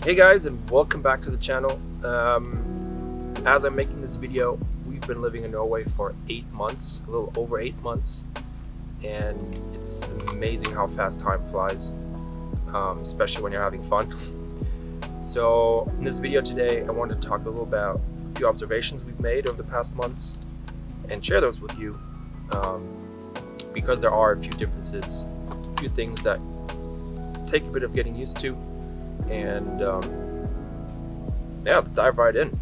Hey guys, and welcome back to the channel. As I'm making this video, we've been living in Norway for 8 months, a little over 8 months, and it's amazing how fast time flies, especially when you're having fun. So in this video today, I wanted to talk a little about a few observations we've made over the past months and share those with you, because there are a few differences, a few things that take a bit of getting used to. And yeah, let's dive right in.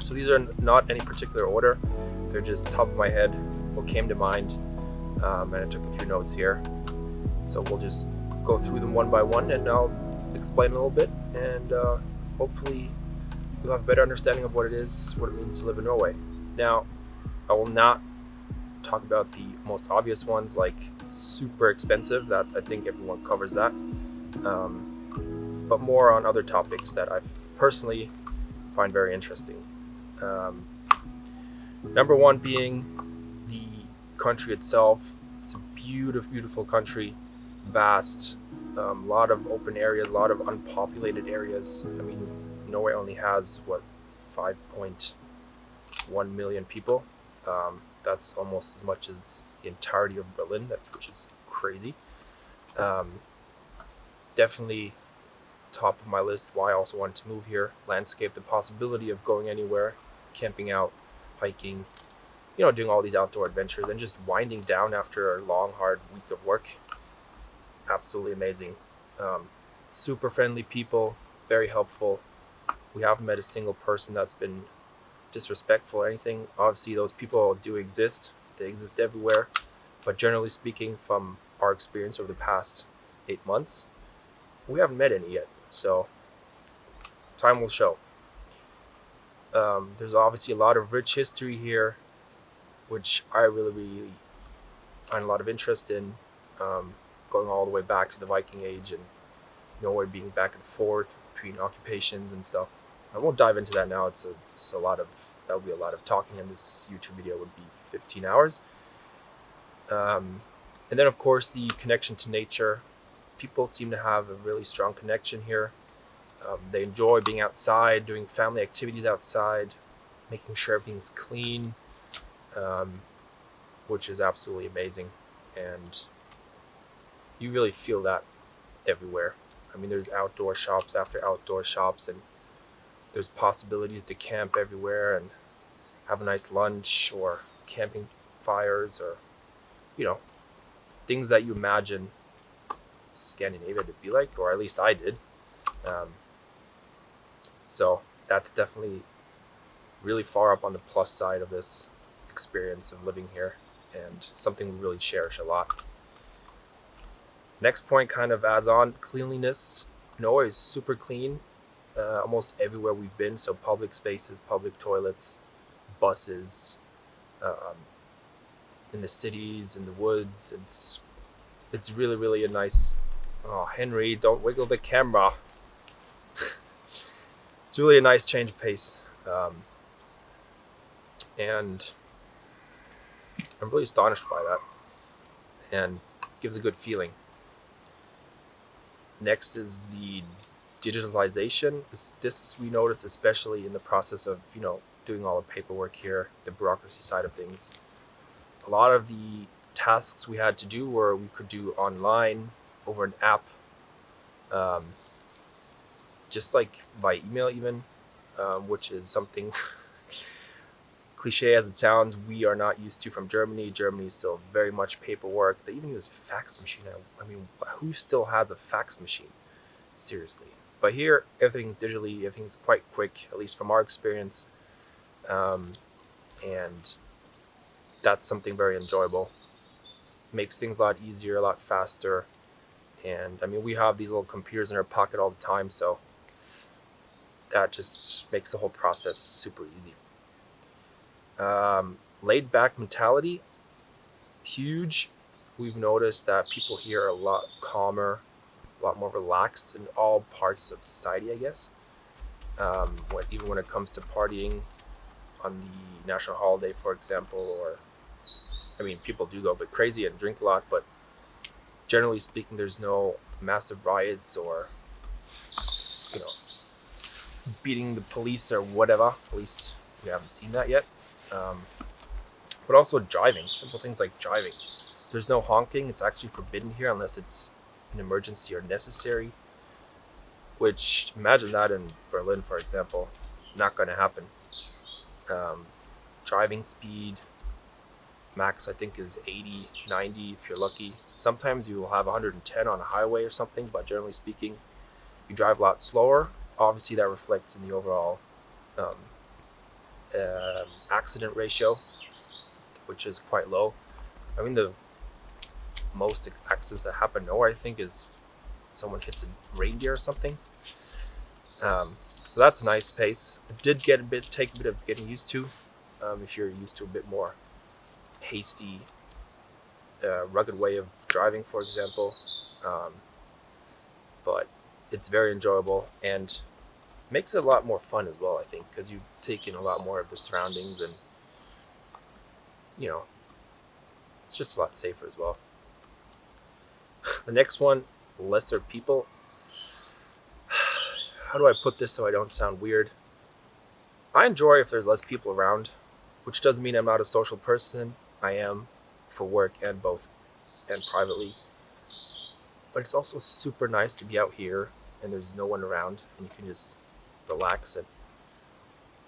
So these are not any particular order, they're just top of my head, what came to mind, and I took a few notes here. So we'll just go through them one by one and I'll explain a little bit, and hopefully you'll have a better understanding of what it is, what it means to live in Norway. Now, I will not talk about the most obvious ones like super expensive, that I think everyone covers that. But more on other topics that I personally find very interesting. Number one being the country itself. It's a beautiful country, vast, a lot of open areas, a lot of unpopulated areas. I mean, Norway only has, what, 5.1 million people. That's almost as much as the entirety of Berlin, which is crazy. Definitely top of my list why I also wanted to move here. Landscape, the possibility of going anywhere, camping out, hiking, doing all these outdoor adventures and just winding down after a long, hard week of work. Absolutely amazing. Super friendly people, very helpful. We haven't met a single person that's been disrespectful or anything. Obviously, those people do exist. They exist everywhere. But generally speaking, from our experience over the past 8 months, we haven't met any yet. So time will show. There's obviously a lot of rich history here, which I really find a lot of interest in, going all the way back to the Viking Age and Norway being back and forth between occupations and stuff. I won't dive into that now. That would be a lot of talking, and this YouTube video would be 15 hours. And then of course the connection to nature. People seem to have a really strong connection here. They enjoy being outside, doing family activities outside, making sure everything's clean, which is absolutely amazing. And you really feel that everywhere. I mean, there's outdoor shops after outdoor shops, and there's possibilities to camp everywhere and have a nice lunch or camping fires, or things that you imagine Scandinavia to be like, or at least I did. So that's definitely really far up on the plus side of this experience of living here, and something we really cherish a lot. Next point kind of adds on: cleanliness. Norway is super clean, almost everywhere we've been. So public spaces, public toilets, buses, in the cities, in the woods. It's really a nice. Oh, Henry, don't wiggle the camera. It's really a nice change of pace, and I'm really astonished by that, and gives a good feeling. Next is the digitalization. This we noticed especially in the process of doing all the paperwork here, the bureaucracy side of things. A lot of the tasks we had to do we could do online over an app, just like by email even, which is something cliche as it sounds, we are not used to from Germany. Germany is still very much paperwork. They even use fax machine. I mean, who still has a fax machine? Seriously. But here, everything's digitally, everything's quite quick, at least from our experience. And that's something very enjoyable. Makes things a lot easier, a lot faster. And I mean, we have these little computers in our pocket all the time, so that just makes the whole process super easy. Laid back mentality, huge. We've noticed that people here are a lot calmer, a lot more relaxed in all parts of society, I guess. Even when it comes to partying on the national holiday, for example, or I mean, people do go a bit crazy and drink a lot, but generally speaking, there's no massive riots or beating the police or whatever. At least we haven't seen that yet. But also driving, simple things like driving. There's no honking. It's actually forbidden here unless it's an emergency or necessary. Which, imagine that in Berlin, for example. Not going to happen. Driving speed, max I think is 80, 90 if you're lucky. Sometimes you will have 110 on a highway or something, but generally speaking, you drive a lot slower. Obviously that reflects in the overall accident ratio, which is quite low. I mean, the most accidents that happen nowhere, I think, is someone hits a reindeer or something. So that's a nice pace. It did take a bit of getting used to, if you're used to a bit more hasty, rugged way of driving, for example. But it's very enjoyable and makes it a lot more fun as well, I think, because you take in a lot more of the surroundings, and you know, it's just a lot safer as well. The next one, lesser people. How do I put this so I don't sound weird? I enjoy if there's less people around, which doesn't mean I'm not a social person. I am, for work and both, and privately. But it's also super nice to be out here and there's no one around and you can just relax and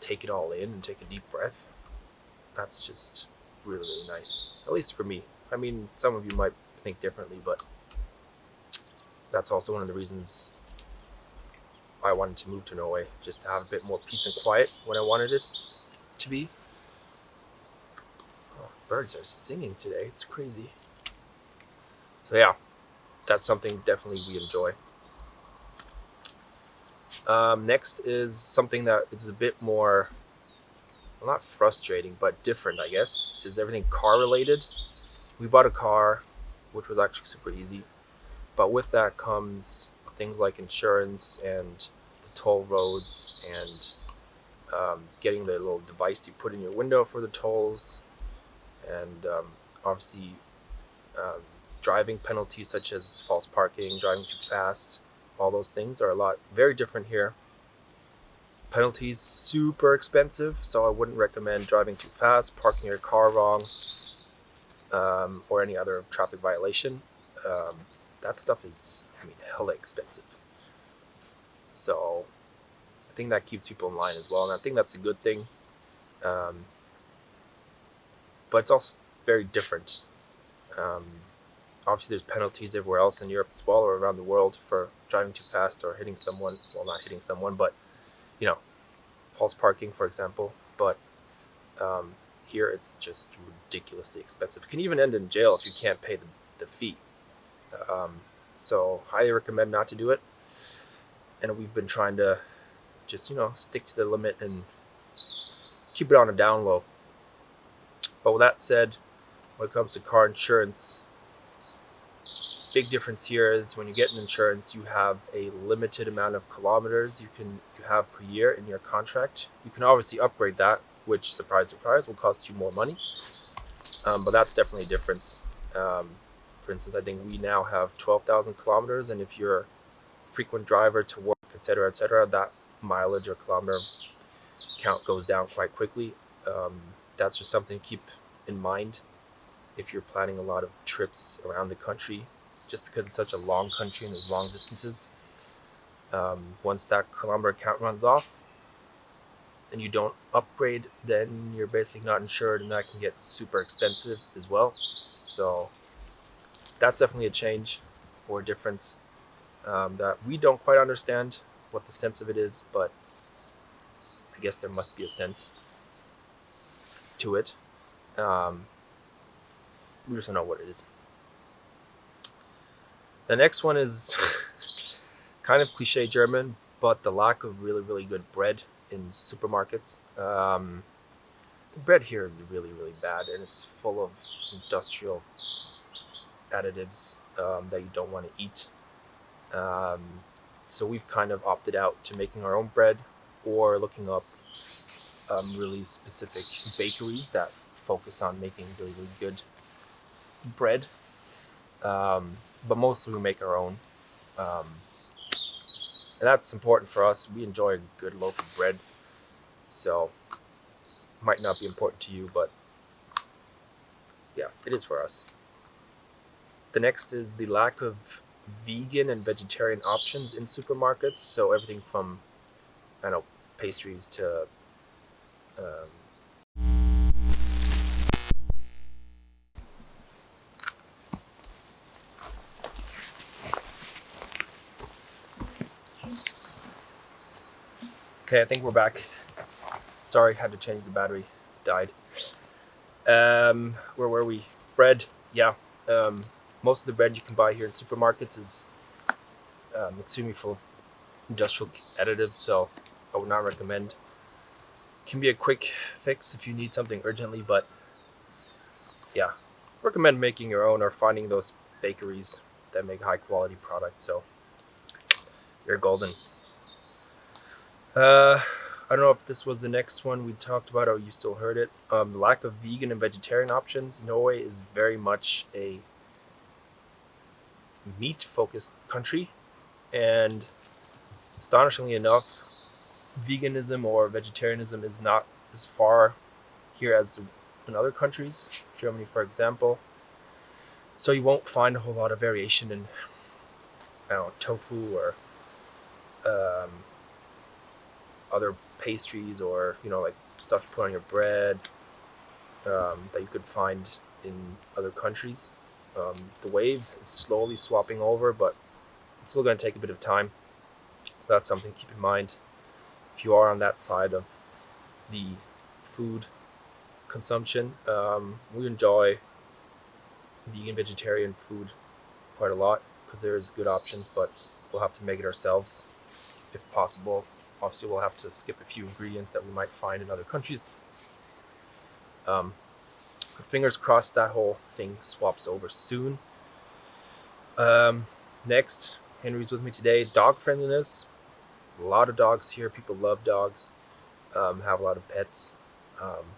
take it all in and take a deep breath. That's just really, really nice, at least for me. I mean, some of you might think differently, but that's also one of the reasons I wanted to move to Norway, just to have a bit more peace and quiet when I wanted it to be. Oh, birds are singing today, it's crazy. So yeah, that's something definitely we enjoy. Next is something that is a bit more, well, not frustrating, but different, I guess, is everything car related. We bought a car, which was actually super easy, but with that comes things like insurance and the toll roads and getting the little device you put in your window for the tolls, and obviously driving penalties such as false parking, driving too fast. All those things are very different here. Penalties super expensive, so I wouldn't recommend driving too fast, parking your car wrong, or any other traffic violation. That stuff is, I mean, hella expensive. So I think that keeps people in line as well, and I think that's a good thing. But it's also very different. Obviously, there's penalties everywhere else in Europe as well, or around the world, for driving too fast or hitting someone. Well, not hitting someone, but you know, false parking, for example. But here, it's just ridiculously expensive. It can even end in jail if you can't pay the fee. So, highly recommend not to do it. And we've been trying to just, stick to the limit and keep it on a down low. But with that said, when it comes to car insurance, big difference here is when you get an insurance, you have a limited amount of kilometers you have per year in your contract. You can obviously upgrade that, which, surprise, surprise, will cost you more money. But that's definitely a difference. For instance, I think we now have 12,000 kilometers, and if you're a frequent driver to work, etc., that mileage or kilometer count goes down quite quickly. That's just something to keep in mind if you're planning a lot of trips around the country, just because it's such a long country and there's long distances. Once that kilometer count runs off and you don't upgrade, then you're basically not insured, and that can get super expensive as well. So that's definitely a change or a difference that we don't quite understand what the sense of it is, but I guess there must be a sense to it. We just don't know what it is. The next one is kind of cliche German, but the lack of really, really good bread in supermarkets. The bread here is really, really bad, and it's full of industrial additives that you don't want to eat. So we've kind of opted out to making our own bread, or looking up really specific bakeries that focus on making really, really good bread. But mostly we make our own. And that's important for us. We enjoy a good loaf of bread, so might not be important to you, but yeah, it is for us. The next is the lack of vegan and vegetarian options in supermarkets. So everything from, I don't know, pastries to okay, I think we're back. Sorry, had to change the battery. Died. Where were we? Bread. Yeah. Most of the bread you can buy here in supermarkets is extremely full of industrial additives, so I would not recommend. Can be a quick fix if you need something urgently, but yeah, recommend making your own or finding those bakeries that make high quality products. So you're golden. I don't know if this was the next one we talked about or you still heard it. The lack of vegan and vegetarian options. Norway is very much a meat-focused country, and astonishingly enough, veganism or vegetarianism is not as far here as in other countries, Germany for example. So you won't find a whole lot of variation in, I don't know, tofu or other pastries, or like stuff you put on your bread that you could find in other countries. The wave is slowly swapping over, but it's still going to take a bit of time. So that's something to keep in mind if you are on that side of the food consumption. We enjoy vegan, vegetarian food quite a lot because there's good options, but we'll have to make it ourselves if possible. Obviously, we'll have to skip a few ingredients that we might find in other countries. Fingers crossed that whole thing swaps over soon. Next, Henry's with me today. Dog friendliness. A lot of dogs here. People love dogs. Have a lot of pets.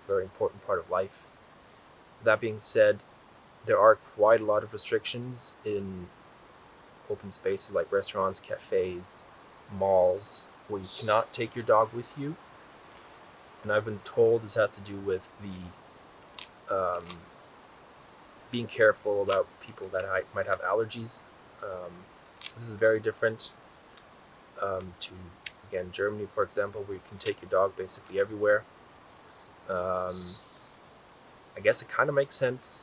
Very important part of life. That being said, there are quite a lot of restrictions in open spaces like restaurants, cafes, malls, where you cannot take your dog with you. And I've been told this has to do with the being careful about people that might have allergies. This is very different to, again, Germany, for example, where you can take your dog basically everywhere. I guess it kind of makes sense,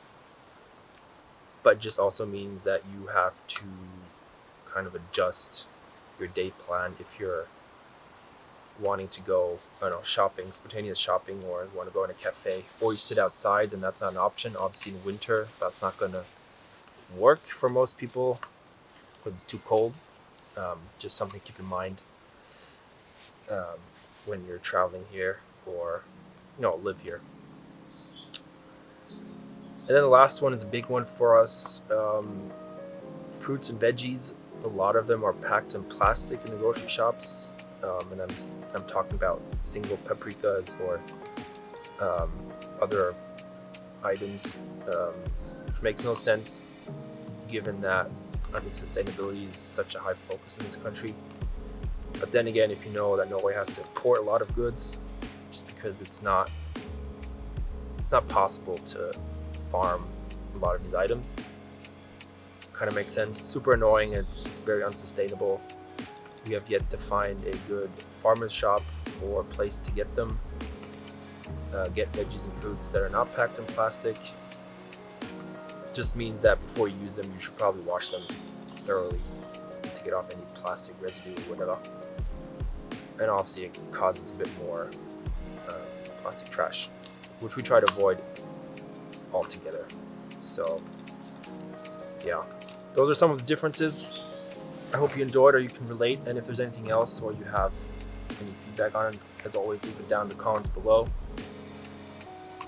but just also means that you have to kind of adjust your day plan if you're wanting to go, I don't know, shopping, spontaneous shopping, or you want to go in a cafe, or you sit outside, then that's not an option. Obviously in winter, that's not going to work for most people because it's too cold. Just something to keep in mind when you're traveling here or live here. And then the last one is a big one for us. Fruits and veggies, a lot of them are packed in plastic in the grocery shops. And I'm talking about single paprikas or other items, which makes no sense given that sustainability is such a high focus in this country. But then again, if you know that Norway has to import a lot of goods just because it's not possible to farm a lot of these items, kind of makes sense. Super annoying. It's very unsustainable. We have yet to find a good farmer's shop or place to get them. Get veggies and fruits that are not packed in plastic. Just means that before you use them, you should probably wash them thoroughly to get off any plastic residue or whatever. And obviously it causes a bit more plastic trash, which we try to avoid altogether. So yeah, those are some of the differences. I hope you enjoyed or you can relate, and if there's anything else or you have any feedback on it, as always, leave it down in the comments below.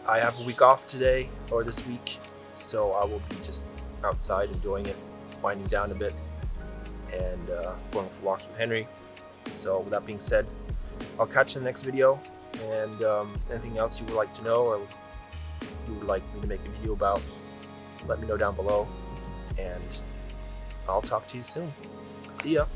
I have a week off today, or this week, so I will be just outside enjoying it, winding down a bit, and going for walks with Henry. So with that being said, I'll catch you in the next video, and if there's anything else you would like to know or you would like me to make a video about, let me know down below, and I'll talk to you soon. See ya.